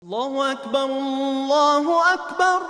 Allahu Akbar, Allahu Akbar.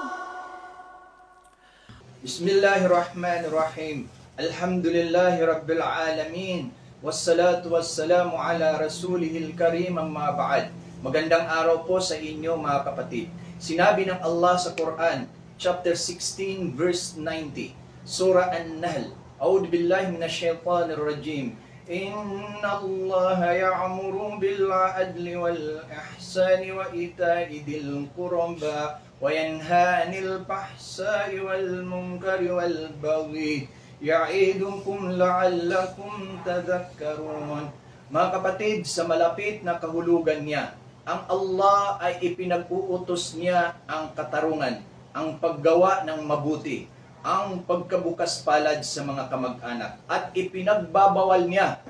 Bismillahirrahmanirrahim. Alhamdulillahi Rabbil Alamin. Wassalatu wassalamu ala Rasulihil Karim, amma ba'd. Magandang araw po sa inyo mga kapatid. Sinabi ng Allah sa Quran, chapter 16, verse 90, Surah An-Nahl. A'udhu billahi minasyaitanir rajim. Inna Allah ya'muru bil 'adli wal ihsani wa ita'i dhil qurba wa yanha 'anil fahsai wal munkari wal baghi ya'idukum la'allakum tadhakkarun. Mga kapatid, sa malapit na kahulugan niya, ang Allah ay ipinag-uutos niya ang katarungan, ang paggawa ng mabuti, ang pagkabukas palad sa mga kamag-anak, at ipinagbabawal niya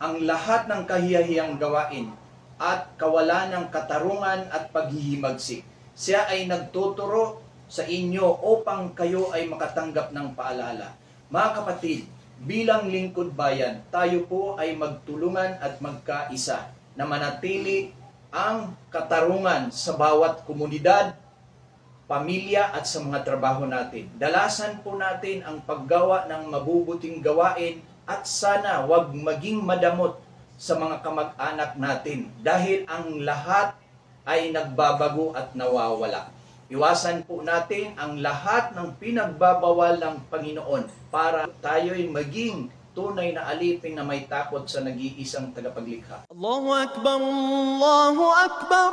ang lahat ng kahiyahiyang gawain at kawalan ng katarungan at paghihimagsik. Siya ay nagtuturo sa inyo upang kayo ay makatanggap ng paalala. Mga kapatid, bilang lingkod bayan, tayo po ay magtulungan at magkaisa na manatili ang katarungan sa bawat komunidad, pamilya at sa mga trabaho natin. Dalasan po natin ang paggawa ng mabubuting gawain at sana wag maging madamot sa mga kamag-anak natin dahil ang lahat ay nagbabago at nawawala. Iwasan po natin ang lahat ng pinagbabawal ng Panginoon para tayo'y maging tunay na alipin na may takot sa nag-iisang tagapaglikha. Allahu Akbar, Allahu Akbar.